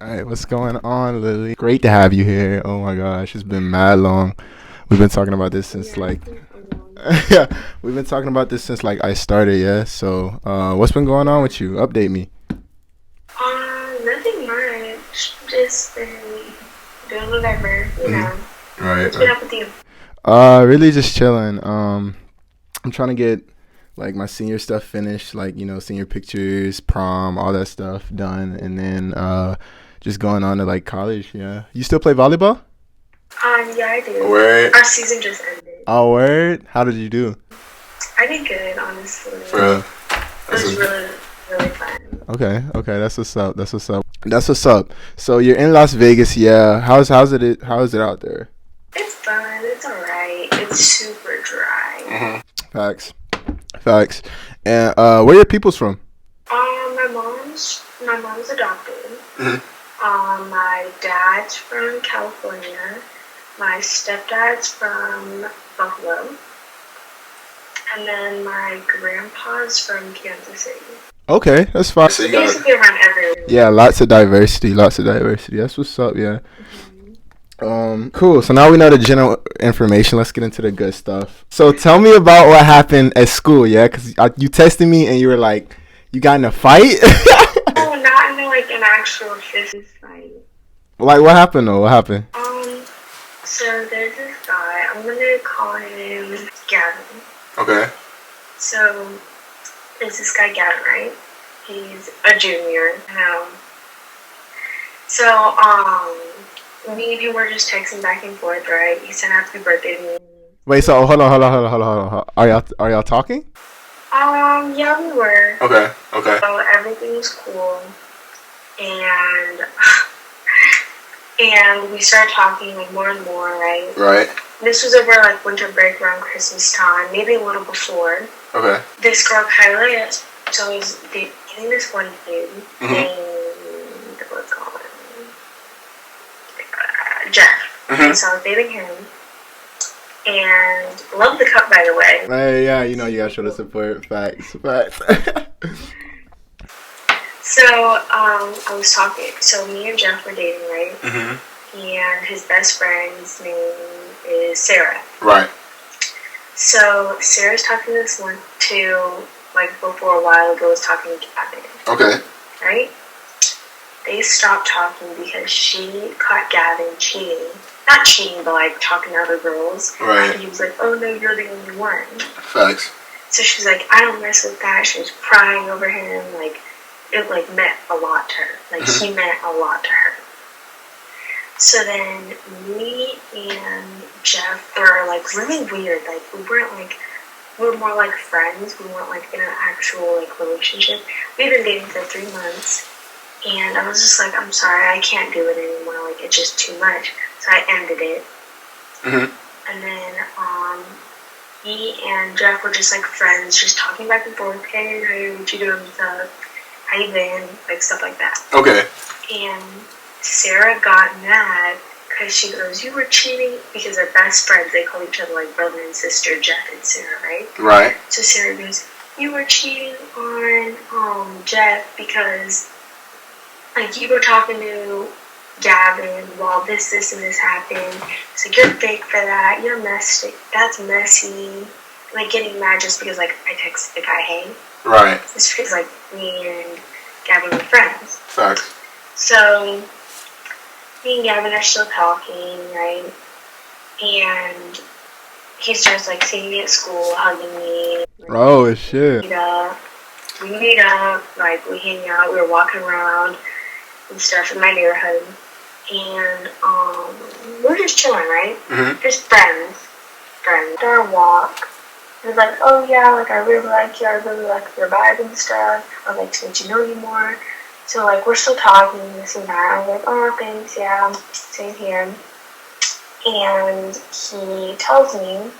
All right, what's going on, Lily? Great to have you here. Oh my gosh, it's been mad long. We've been talking about this since Yeah, it's like, been a long yeah, time. we've been talking about this since like I started. Yeah. So, what's been going on with you? Update me. Nothing much. Just been doing whatever, Mm, right. What's been up with you? Really just chilling. I'm trying to get like my senior stuff finished, like senior pictures, prom, all that stuff done, and then just going on to like college. Yeah. You still play volleyball? Yeah, I do. Word. Our season just ended. Oh, word. How did you do? I did good, honestly. Bro, It that's was a really, really fun. okay. That's what's up. That's what's up. So you're in Las Vegas, yeah. How is it out there? It's fun. It's alright. It's super dry. Facts, facts. And where your people's from? My mom's adopted. Mhm. My dad's from California. My stepdad's from Buffalo. And then my grandpa's from Kansas City. Okay, that's fine. So So you got basically around everywhere. yeah, lots of diversity, lots of diversity. That's what's up, yeah. Hmm. Cool. So now we know the general information. Let's get into the good stuff. So tell me about what happened at school, yeah? Because you texted me and you were like, you got in a fight. Oh, not in like an actual fist fight. Like, what happened though? What happened? Um, so there's this guy. I'm gonna call him Gavin. Okay. So there's this guy Gavin, right? He's a junior. So me and him were just texting back and forth, right? He sent happy birthday to me. Wait. So hold on. Are y'all talking? Yeah, we were. Okay. Okay. So everything was cool, and and we started talking like more and more, right? Right. This was over like winter break around Christmas time, maybe a little before. Okay. This girl Kyla, so I was dating this one kid named what's called Jeff. Mhm. So I was dating him, and love the cup by the way. Hey, yeah, you gotta show the support. Facts. Facts. So I was talking. So me and Jeff were dating, right? Mhm. And his best friend's name is Sarah. Right. So Sarah's talking to this one to like before a while ago was talking to Gavin, Okay. right? They stopped talking because she caught Gavin cheating. Not cheating, but like talking to other girls. Right. And he was like, "Oh no, you're the only one." Facts. So she's like, "I don't mess with that." She was crying over him. Like it like meant a lot to her. Like he meant a lot to her. So then me and Jeff were like really weird. Like we were more like friends. We weren't like in an actual like relationship. We've been dating for 3 months, and I was just like, I'm sorry, I can't do it anymore. Like it's just too much. So I ended it. Mhm. And then me and Jeff were just like friends, just talking back and forth. Hey, what you doing? What's up? How you been? Like stuff like that. Okay. And Sarah got mad because she goes, "You were cheating," because they're best friends. They call each other like brother and sister, Jeff and Sarah, right? Right. So Sarah goes, "You were cheating on Jeff because like you were talking to Gavin while this, and this happened. So you're fake for that. You're messy. That's messy." Like getting mad just because like I texted the guy, "Hey." Right. It's because like me and Gavin were friends. Facts. So me and Gavin are still talking, right? And he starts like seeing me at school, hugging me. Oh shit. Meet up. We meet up, like we hang out, we were walking around and stuff in my neighborhood. And we're just chilling, right? Mhm. Just friends. After our walk, he was like, "Oh yeah, like I really like you, I really like your vibe and stuff. I'd like to get to know you more." So like we're still talking, this and that. I'm like, "Oh thanks, yeah, same here." And he tells me,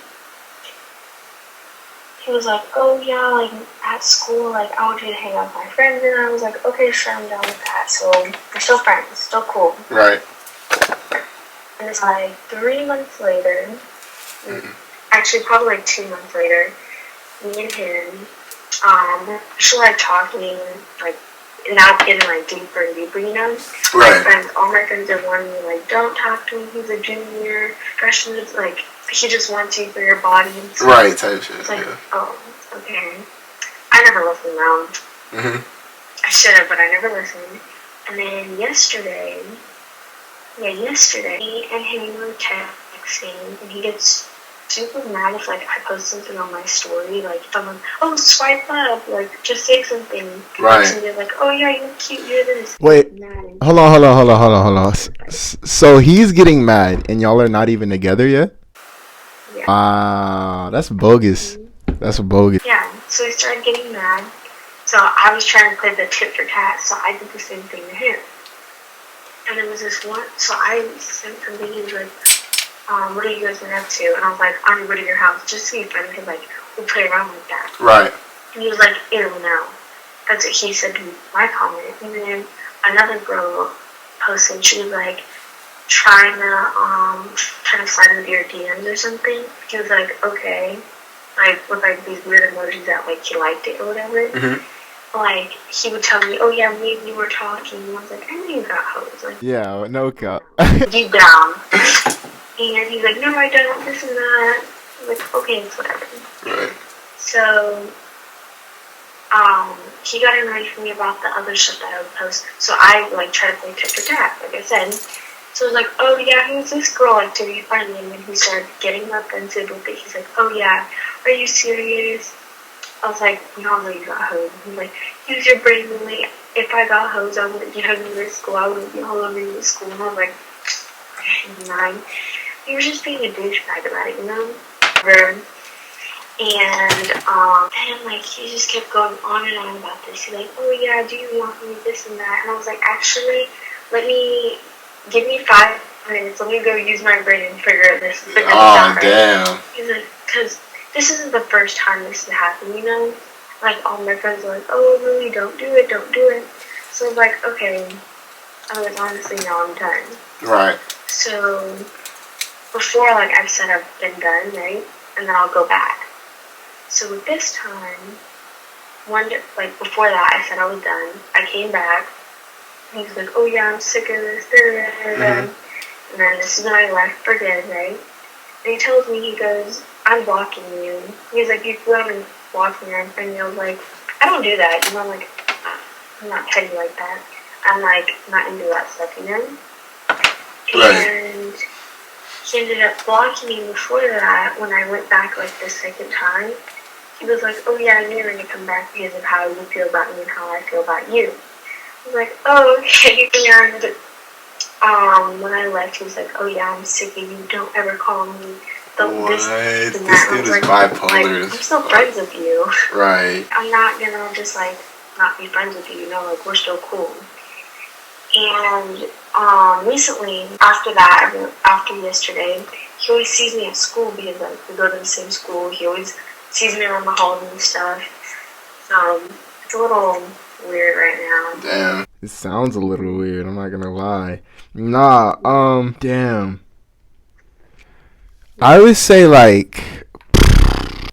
he was like, "Oh yeah, like at school, like I want you to hang out with my friends." And I was like, "Okay, sure, I'm down with that." So we're still friends, still cool. Right. And it's like 3 months later, actually probably like 2 months later, me and him, we're still like talking, like now it's getting like deeper and deeper, you know? Right. All my friends are warning me, like, don't talk to him, he's a junior, freshman, like, he just wants you for your body and stuff. Right, type shit. It's like, oh, okay. I never listened though. I should have, but I never listened. And then yesterday, me and him were texting, and he gets super mad if, like, I post something on my story, like, if I'm like, oh, swipe up, like, just say something. Right. And they're like, oh, yeah, you're cute, you're this. Wait, hold on. So he's getting mad, and y'all are not even together yet? Yeah. Wow, that's bogus. That's bogus. Yeah, so he started getting mad. So I was trying to play the tit for tat, so I did the same thing to him. And there was this one, so I sent something, he was like, what are you guys been up to? And I was like, I'm going to your house, just to be funny, because, like, we play around like that. Right. And he was like, ew, no. That's what he said to my comment. And then another girl posted, she was like, trying to slide into your DMs or something. He was like, okay. Like, with, like, these weird emojis that, like, he liked it or whatever. Like, he would tell me, oh, yeah, me and you were talking. And I was like, I know you got hoes. Like, yeah, no cap. Deep down. And he's like, no, I don't, this and that. I'm like, okay, it's whatever. Right. So, he got annoyed with me about the other shit that I would post. So I, like, try to play tit for tat, like I said. So I was like, oh, yeah, who's this girl, like, to be funny? And then he started getting offensive with it. He's like, oh, yeah, are you serious? I was like, no, I know you got hoes. He's like, use your brain, Lily. If I got hoes, I wouldn't be hugging you at school. I wouldn't be all over you at school. And I was like, nine. He was just being a douchebag about it, you know? And then, like, he just kept going on and on about this. He's like, oh, yeah, do you want me, this and that? And I was like, actually, give me 5 minutes. Let me go use my brain and figure this out. Oh, damn. He's like, because this isn't the first time this has happened, you know? Like, all my friends are like, oh, really, don't do it. So I was like, okay. I was like, honestly, no, I'm done. Right. So, before, like, I've said I've been done, right? And then I'll go back. So with this time, before that, I said I was done. I came back. He was like, oh, yeah, I'm sick of this. And then this is when I left for good, right? And he tells me, he goes, I'm blocking you. He's like, you go out and block me. And I was like, I don't do that. You know, I'm like, I'm not petty like that. I'm, like, not into that stuff, you know? Right. And he ended up blocking me before that when I went back, like, the second time. He was like, oh, yeah, I knew you were going to come back because of how you feel about me and how I feel about you. I was like, oh, okay. And when I left, he was like, oh, yeah, I'm sick of you. Don't ever call me. This dude is bipolar. I'm still friends with you. Right. I'm not going to just, like, not be friends with you, you know? Like, we're still cool. And recently, after yesterday, he always sees me at school because, like, we go to the same school. He always sees me around the halls and stuff. It's a little weird right now. Damn. It sounds a little weird, I'm not gonna lie. Nah, damn. I would say, like,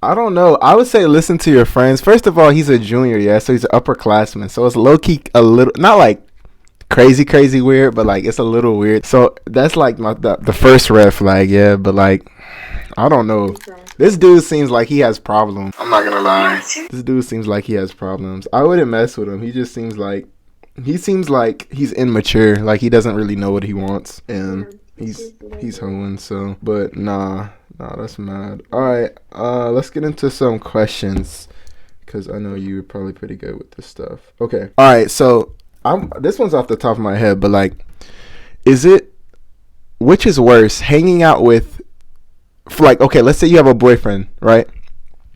I don't know. I would say listen to your friends. First of all, he's a junior, yeah, so he's an upperclassman. So it's low-key a little, not like crazy weird, but like it's a little weird. So that's like the first red flag, yeah, but like, I don't know. This dude seems like he has problems. I'm not gonna lie. This dude seems like he has problems. I wouldn't mess with him. He just seems like he's immature. Like he doesn't really know what he wants, and he's hoeing. So, but nah, that's mad. All right, let's get into some questions because I know you're probably pretty good with this stuff. Okay. All right. So this one's off the top of my head, but like, which is worse, hanging out with? Like, okay, let's say you have a boyfriend, right?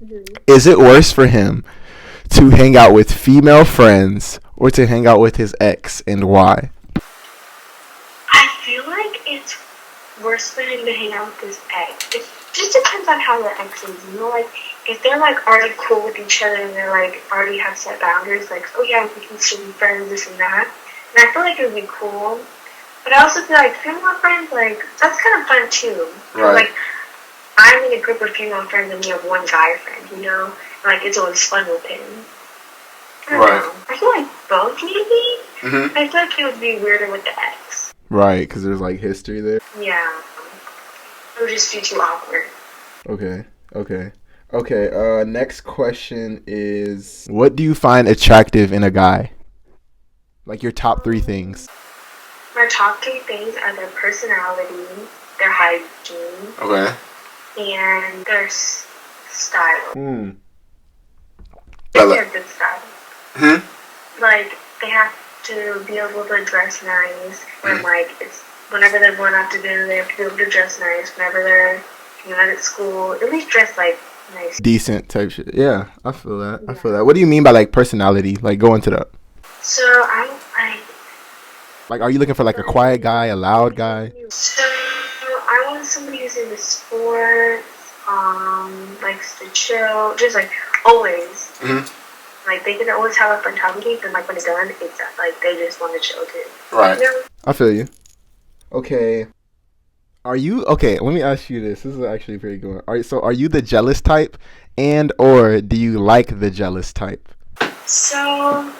Mm-hmm. Is it worse for him to hang out with female friends or to hang out with his ex, and why? I feel like it's worse for him to hang out with his ex. It just depends on how the ex is, you know? Like, if they're, like, already cool with each other and they're, like, already have set boundaries, like, oh, yeah, we can still be friends, this and that. And I feel like it would be cool. But I also feel like female friends, like, that's kind of fun, too. Right. Like, I'm in a group of female friends and we have one guy friend, you know? Like, it's always fun with him. I don't know. I feel like both maybe. Mm-hmm. I feel like it would be weirder with the ex. Right, because there's like history there. Yeah. It would just be too awkward. Okay. Next question is, what do you find attractive in a guy? Like your top 3 things. My top 3 things are their personality, their hygiene, Okay. and their style. Hmm. They have good style. Hmm? Like, they have to be able to dress nice. When, like, it's whenever they're going out to dinner, they have to be able to dress nice. Whenever they're at school, at least dress, like, nice. Decent type shit. Yeah, I feel that. I feel that. What do you mean by, like, personality? Like, go into that. So, I'm, like, are you looking for, like, a quiet guy, a loud guy? So, I want somebody who's into sports, likes to chill, just, like, always. Mm-hmm. Like, they can always have a fun time games, and, like, when it's done, it's, like, they just want to chill, too. Right. You know? I feel you. Okay. Okay, let me ask you this. This is actually pretty good. Are you the jealous type, and or do you like the jealous type? So,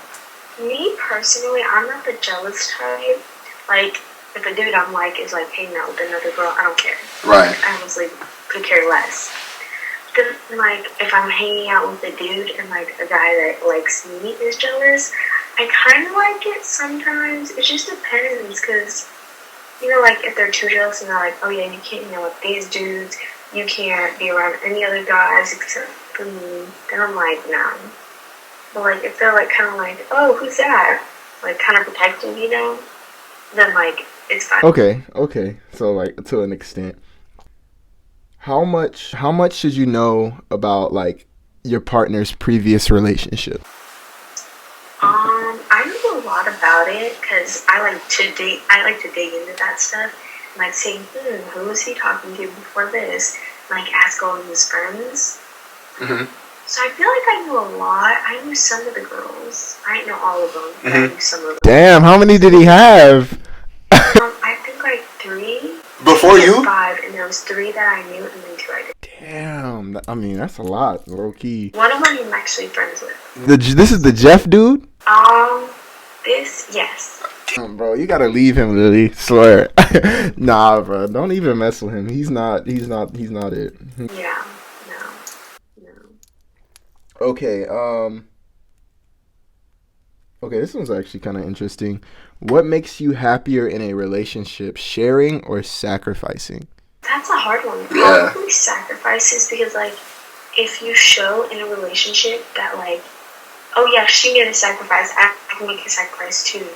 me personally, I'm not the jealous type. Like, if a dude I'm like is like hanging out with another girl, I don't care. Right. Like, I honestly could care less. Then, like, if I'm hanging out with a dude and, like, a guy that likes me is jealous, I kind of like it sometimes. It just depends, because, you know, like, if they're too jealous and they're like, oh, yeah, you can't hang out with these dudes, you can't be around any other guys except for me, then I'm like, no. But, like, if they're, like, kind of like, oh, who's that? Like, kind of protective, you know? Then, like, it's fine. Okay. So, like, to an extent. How much should you know about, like, your partner's previous relationship? I know a lot about it, because I like to dig into that stuff. And, like, say, who was he talking to before this? And, like, ask all of his friends. Mm-hmm. So I feel like I knew a lot. I knew some of the girls. I didn't know all of them, but I knew some of them. Damn, how many did he have? I think like 3. Before you? 5, and there was 3 that I knew, and then 2 I didn't. Damn, I mean, that's a lot, low key. One of them I'm actually friends with. This is the Jeff dude? Yes. Damn, bro, you gotta leave him, Lilly. Swear. Nah, bro, don't even mess with him. He's not it. Yeah, no. Okay, this one's actually kind of interesting. What makes you happier in a relationship, sharing or sacrificing? That's a hard one. Yeah. Probably sacrifices, because, like, if you show in a relationship that, like, oh yeah, she made a sacrifice, I can make a sacrifice too,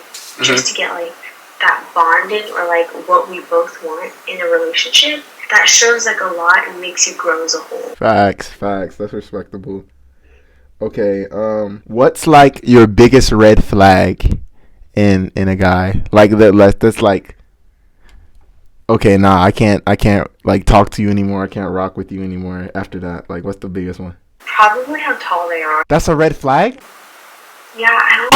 just to get, like, that bonding or, like, what we both want in a relationship, that shows, like, a lot and makes you grow as a whole. Facts. That's respectable. Okay, what's, like, your biggest red flag in a guy? Like, that's like, okay, nah, I can't like talk to you anymore. I can't rock with you anymore after that. Like, what's the biggest one? Probably how tall they are. That's a red flag? Yeah, I don't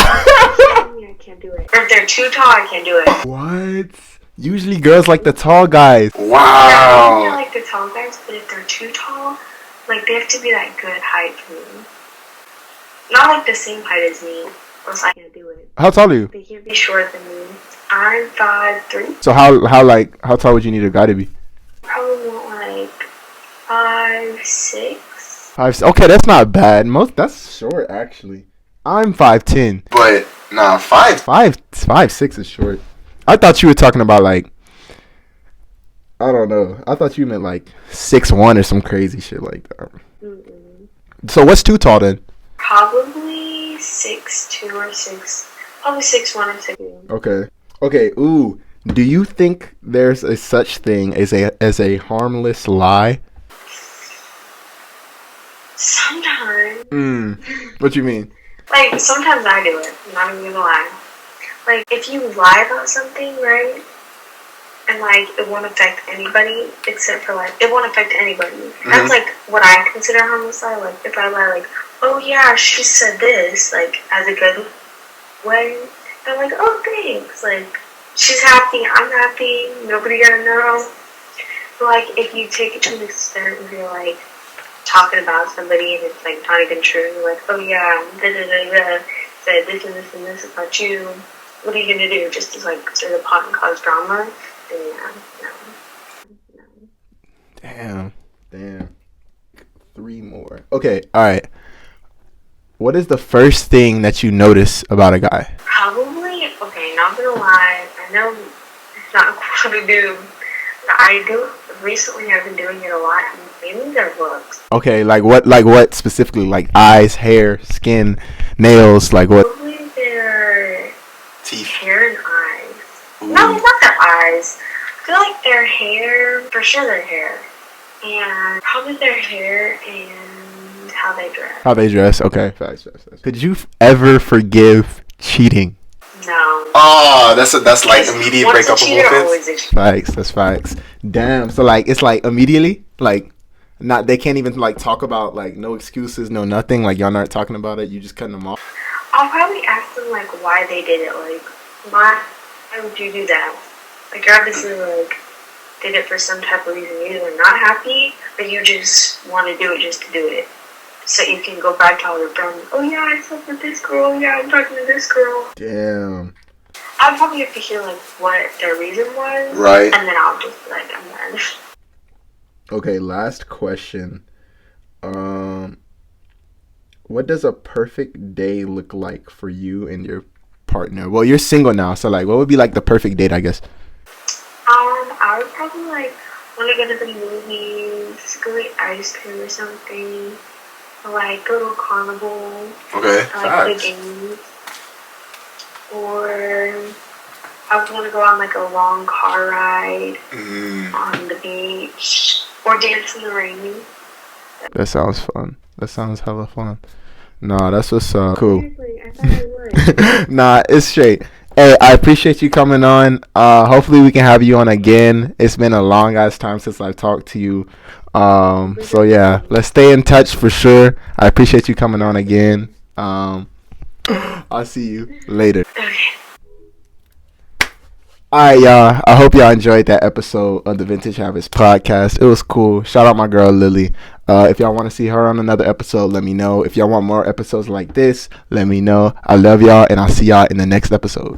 know. I can't do it. Or if they're too tall, I can't do it. What? Usually girls like the tall guys. Yeah, I like the tall guys, but if they're too tall, like, they have to be that good height for me. Not, like, the same height as me, or else I can't do it. How tall are you? They can't be shorter than me. I'm 5'3". So how tall would you need a guy to be? Probably want, like, 5'6". 5. Okay, that's not bad. That's short actually. I'm 5'10". But nah, 5'6" is short. I thought you were talking about, like, I don't know. I thought you meant like 6'1" or some crazy shit like that. Mm-mm. So what's too tall then? Probably 6'2" or 6. Probably 6'1" or 6'2". Okay. Ooh. Do you think there's a such thing as a harmless lie? Sometimes. What you mean? Like, sometimes I do it. I'm not even gonna lie. Like, if you lie about something, right? And, like, it won't affect anybody except for, like, it won't affect anybody. That's, like, what I consider harmless lie. Like, if I lie, like, oh, yeah, she said this, like, as a good way, I'm like, oh, thanks. Like, she's happy, I'm happy, nobody gotta know. But, like, if you take it to an extent where you're, like, talking about somebody and it's, like, not even true, like, oh, yeah, da-da-da-da, it's said this and this and this about you. What are you gonna do? Just to like stir the pot and cause drama? And yeah, no. Damn. 3 more. Okay, all right. What is the first thing that you notice about a guy? Probably, okay, not gonna lie, I know it's not cool to do, but I do, recently I've been doing it a lot, and mainly their looks. Okay, like what specifically? Like eyes, hair, skin, nails, like what? Probably their Teeth. hair and eyes. Ooh. No, not their eyes. I feel like their hair, for sure their hair. And probably their hair and how they dress. How they dress, okay. Facts. Could you ever forgive cheating? No. Oh, that's like immediate Once a breakup cheater, of always a offense. cheater. That's facts. Damn. So like it's like immediately, like not they can't even like talk about like no excuses, no nothing. Like y'all not talking about it. You just cutting them off. I'll probably ask them like why they did it. Like why would you do that? Like you're obviously like did it for some type of reason. You're either not happy or you just want to do it just to do it. So you can go back to all your friends. Oh yeah, I slept with this girl. Yeah, I'm talking to this girl. Damn. I'll probably have to hear like what their reason was. Right. And then I'll just be like, I'm done. Okay, last question. What does a perfect day look like for you and your partner? Well, you're single now, so like, what would be like the perfect date? I guess. I would probably like want to go to the movies, go eat ice cream or something, or like go to a carnival. Okay. I like the games. Or I would want to go on like a long car ride on the beach or dance in the rain. That sounds fun. That sounds hella fun. Nah, that's what's cool. Seriously, I thought I would. Nah, it's straight. Hey, I appreciate you coming on. Hopefully we can have you on again. It's been a long ass time since I've talked to you. So yeah, let's stay in touch for sure. I appreciate you coming on again. I'll see you later. Okay. Alright, y'all. I hope y'all enjoyed that episode of the Vintage Habits podcast. It was cool. Shout out my girl Lilly. If y'all want to see her on another episode, let me know. If y'all want more episodes like this, let me know. I love y'all, and I'll see y'all in the next episode.